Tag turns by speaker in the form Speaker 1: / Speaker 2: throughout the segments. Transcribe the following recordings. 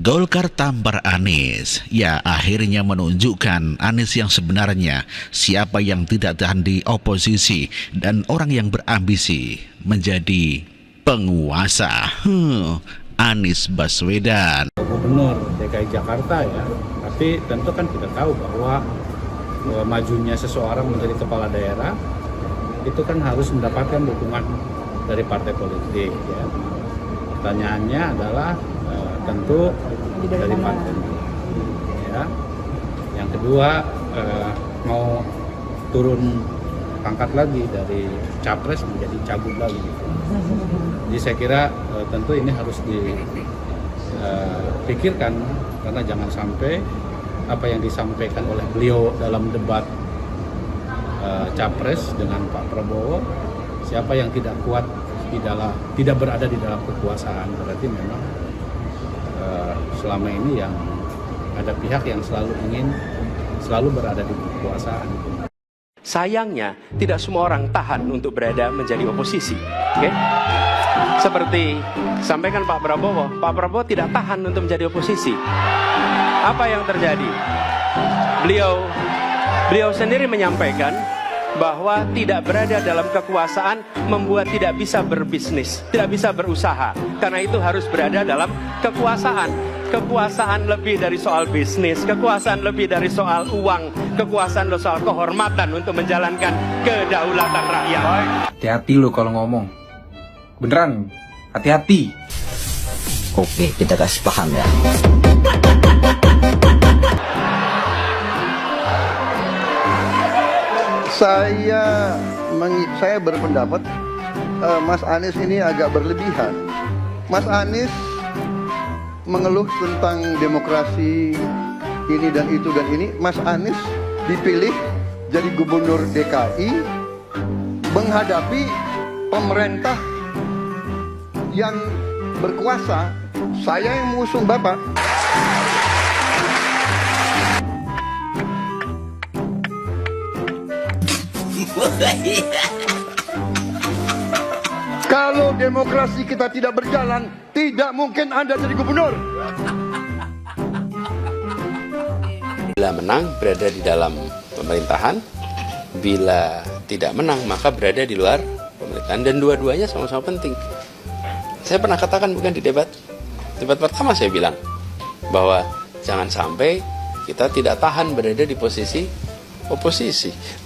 Speaker 1: Golkar tampar Anies, ya akhirnya menunjukkan Anies yang sebenarnya, siapa yang tidak tahan di oposisi dan orang yang berambisi menjadi penguasa. Anies Baswedan.
Speaker 2: Gubernur DKI Jakarta ya, tapi tentu kan kita tahu bahwa majunya seseorang menjadi kepala daerah itu kan harus mendapatkan dukungan dari partai politik ya. Pertanyaannya adalah tentu dari partai ya. Yang kedua mau turun pangkat lagi dari capres menjadi cagup lagi. Jadi saya kira tentu ini harus dipikirkan karena jangan sampai apa yang disampaikan oleh beliau dalam debat capres dengan Pak Prabowo, siapa yang tidak kuat tidak berada di dalam kekuasaan, berarti memang selama ini yang ada pihak yang selalu berada di kekuasaan.
Speaker 3: Sayangnya, tidak semua orang tahan untuk berada menjadi oposisi. Okay? Seperti sampaikan Pak Prabowo tidak tahan untuk menjadi oposisi. Apa yang terjadi? Beliau sendiri menyampaikan bahwa tidak berada dalam kekuasaan membuat tidak bisa berbisnis, tidak bisa berusaha. Karena itu harus berada dalam kekuasaan. Kekuasaan lebih dari soal bisnis, kekuasaan lebih dari soal uang, kekuasaan soal kehormatan untuk menjalankan kedaulatan rakyat.
Speaker 4: Hati-hati lo kalau ngomong. Beneran, hati-hati.
Speaker 5: Oke, kita kasih paham ya.
Speaker 6: Saya berpendapat Mas Anies ini agak berlebihan. Mas Anies mengeluh tentang demokrasi ini dan itu dan ini. Mas Anies dipilih jadi gubernur DKI menghadapi pemerintah yang berkuasa. Saya yang mengusung Bapak. Kalau demokrasi kita tidak berjalan, tidak mungkin Anda jadi gubernur.
Speaker 3: Bila menang, berada di dalam pemerintahan. Bila tidak menang, maka berada di luar pemerintahan. Dan dua-duanya sama-sama penting. Saya pernah katakan bukan di debat pertama saya bilang bahwa jangan sampai kita tidak tahan berada di posisi oposisi.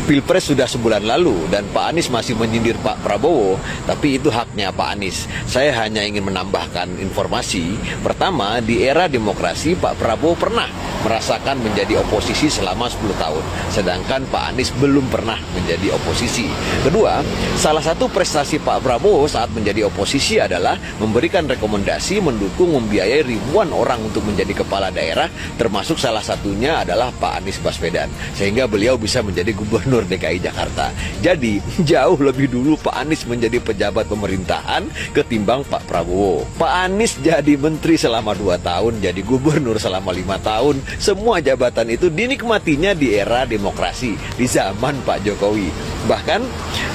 Speaker 7: Pilpres sudah sebulan lalu dan Pak Anies masih menyindir Pak Prabowo, tapi itu haknya Pak Anies. Saya hanya ingin menambahkan informasi. Pertama, di era demokrasi Pak Prabowo pernah merasakan menjadi oposisi selama 10 tahun, sedangkan Pak Anies belum pernah menjadi oposisi. Kedua, salah satu prestasi Pak Prabowo saat menjadi oposisi adalah memberikan rekomendasi, mendukung, membiayai ribuan orang untuk menjadi kepala daerah, termasuk salah satunya adalah Pak Anies Baswedan, sehingga beliau bisa menjadi gubernur DKI Jakarta. Jadi jauh lebih dulu Pak Anies menjadi pejabat pemerintahan ketimbang Pak Prabowo. Pak Anies jadi menteri selama 2 tahun, jadi gubernur selama 5 tahun. Semua jabatan itu dinikmatinya di era demokrasi, di zaman Pak Jokowi. Bahkan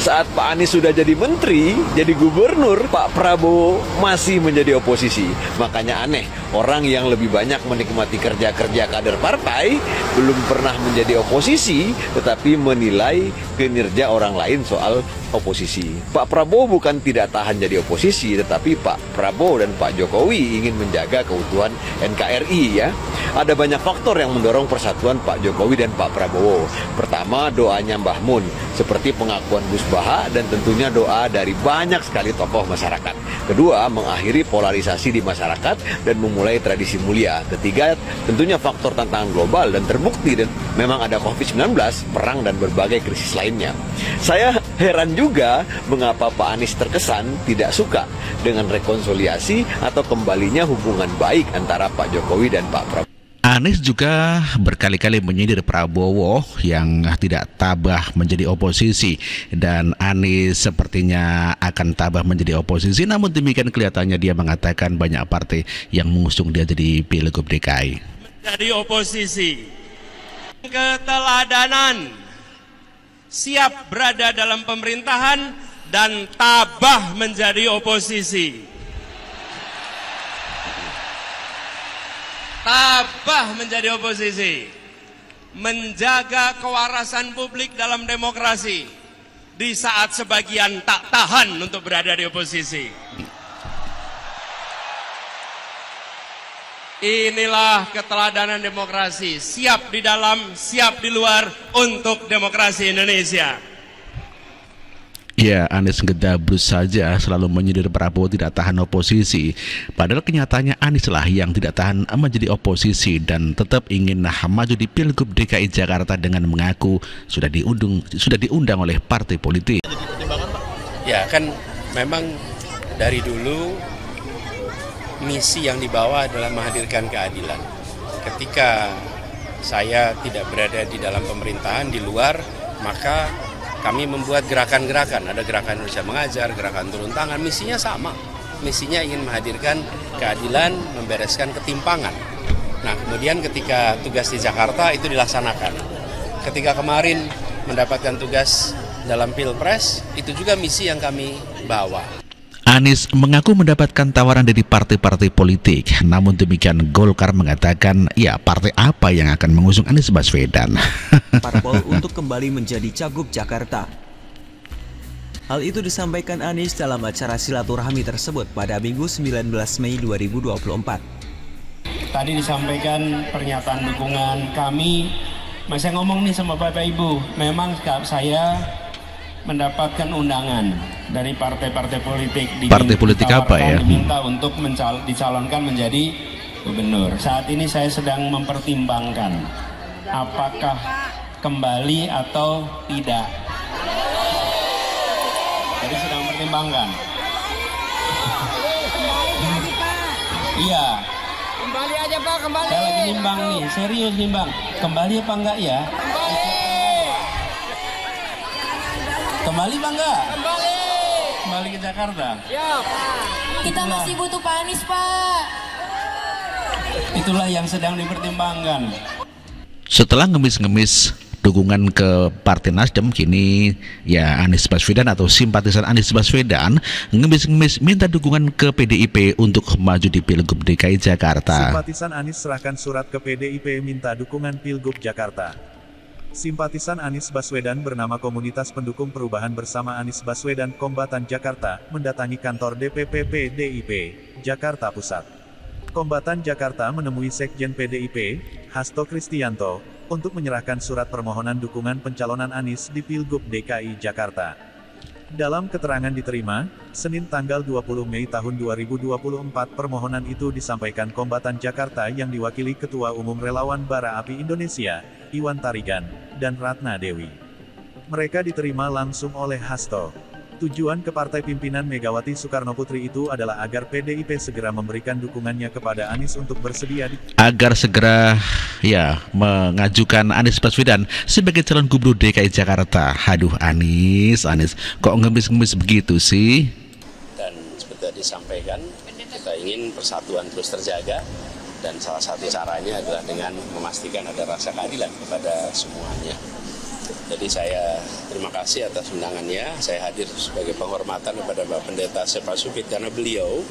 Speaker 7: saat Pak Anies sudah jadi menteri, jadi gubernur, Pak Prabowo masih menjadi oposisi. Makanya aneh, orang yang lebih banyak menikmati kerja-kerja kader partai belum pernah menjadi oposisi, tetapi menilai kinerja orang lain soal oposisi. Pak Prabowo bukan tidak tahan jadi oposisi, tetapi Pak Prabowo dan Pak Jokowi ingin menjaga keutuhan NKRI ya. Ada banyak faktor yang mendorong persatuan Pak Jokowi dan Pak Prabowo. Pertama, doanya Mbah Mun, seperti pengakuan Gus Baha dan tentunya doa dari banyak sekali tokoh masyarakat. Kedua, mengakhiri polarisasi di masyarakat dan memulai tradisi mulia. Ketiga, tentunya faktor tantangan global dan terbukti dan memang ada COVID-19, perang dan berbagai krisis lainnya. Saya heran juga mengapa Pak Anies terkesan tidak suka dengan rekonsiliasi atau kembalinya hubungan baik antara Pak Jokowi dan Pak Prabowo.
Speaker 1: Anies juga berkali-kali menyindir Prabowo yang tidak tabah menjadi oposisi, dan Anies sepertinya akan tabah menjadi oposisi. Namun demikian kelihatannya dia mengatakan banyak partai yang mengusung dia jadi Pilgub DKI.
Speaker 8: Jadi oposisi, keteladanan, siap berada dalam pemerintahan dan tabah menjadi oposisi. tabah menjadi oposisi, menjaga kewarasan publik dalam demokrasi di saat sebagian tak tahan untuk berada di oposisi. Inilah keteladanan demokrasi, siap di dalam, siap di luar untuk demokrasi Indonesia.
Speaker 1: Ya, Anies Gedabrus saja selalu menyindir Prabowo tidak tahan oposisi. Padahal kenyataannya Anies lah yang tidak tahan menjadi oposisi dan tetap ingin maju di Pilgub DKI Jakarta dengan mengaku sudah diundang oleh partai politik.
Speaker 3: Ya kan memang dari dulu misi yang dibawa adalah menghadirkan keadilan. Ketika saya tidak berada di dalam pemerintahan, di luar, maka kami membuat gerakan-gerakan, ada gerakan Indonesia Mengajar, gerakan turun tangan, misinya sama. Misinya ingin menghadirkan keadilan, membereskan ketimpangan. Nah, kemudian ketika tugas di Jakarta itu dilaksanakan. Ketika kemarin mendapatkan tugas dalam Pilpres, itu juga misi yang kami bawa.
Speaker 1: Anies mengaku mendapatkan tawaran dari partai-partai politik. Namun demikian Golkar mengatakan, ya partai apa yang akan mengusung Anies Baswedan?
Speaker 9: Parpol untuk kembali menjadi Cagup Jakarta. Hal itu disampaikan Anies dalam acara silaturahmi tersebut pada Minggu 19 Mei 2024.
Speaker 8: Tadi disampaikan pernyataan dukungan kami. Saya ngomong nih sama Bapak Ibu, memang saya mendapatkan undangan dari partai-partai politik.
Speaker 1: Partai politik apa ya?
Speaker 8: Diminta untuk dicalonkan menjadi gubernur. Saat ini saya sedang mempertimbangkan apakah kembali atau tidak. Jadi sedang mempertimbangkan. Iya.
Speaker 10: Kembali aja Pak, kembali.
Speaker 8: Saya lagi nimbang nih, serius nimbang. Kembali apa enggak ya? Kembali Pak enggak? Kembali ke Jakarta.
Speaker 10: Siap. Kita masih butuh Pak Anies Pak.
Speaker 8: Itulah yang sedang dipertimbangkan.
Speaker 1: Setelah ngemis-ngemis dukungan ke Partai Nasdem, kini ya Anies Baswedan atau simpatisan Anies Baswedan ngemis-ngemis minta dukungan ke PDIP untuk maju di Pilgub DKI Jakarta.
Speaker 11: Simpatisan Anies serahkan surat ke PDIP minta dukungan Pilgub Jakarta. Simpatisan Anies Baswedan bernama Komunitas Pendukung Perubahan Bersama Anies Baswedan Kombatan Jakarta mendatangi kantor DPP PDIP, Jakarta Pusat. Kombatan Jakarta menemui Sekjen PDIP, Hasto Kristianto, untuk menyerahkan surat permohonan dukungan pencalonan Anies di Pilgub DKI Jakarta. Dalam keterangan diterima, Senin tanggal 20 Mei tahun 2024 permohonan itu disampaikan Kombatan Jakarta yang diwakili Ketua Umum Relawan Bara Api Indonesia, Iwan Tarigan, dan Ratna Dewi. Mereka diterima langsung oleh Hasto. Tujuan ke partai pimpinan Megawati Soekarnoputri itu adalah agar PDIP segera memberikan dukungannya kepada Anies untuk bersedia
Speaker 1: agar segera ya mengajukan Anies Baswedan sebagai calon gubernur DKI Jakarta. Aduh Anies kok ngemis-ngemis begitu sih?
Speaker 3: Dan seperti tadi disampaikan, kita ingin persatuan terus terjaga dan salah satu caranya adalah dengan memastikan ada rasa keadilan kepada semuanya. Jadi saya terima kasih atas undangannya. Saya hadir sebagai penghormatan kepada Bapak Pendeta Sepa Supit karena beliau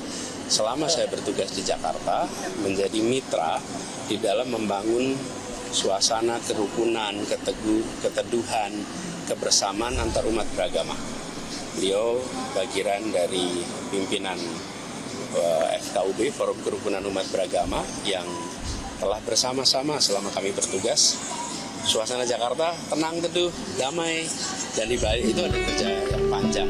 Speaker 3: selama saya bertugas di Jakarta menjadi mitra di dalam membangun suasana kerukunan, keteduhan, kebersamaan antar umat beragama. Beliau bagian dari pimpinan FKUB, Forum Kerukunan Umat Beragama, yang telah bersama-sama selama kami bertugas. Suasana Jakarta tenang, teduh, damai, dan di balik itu ada kerja yang panjang.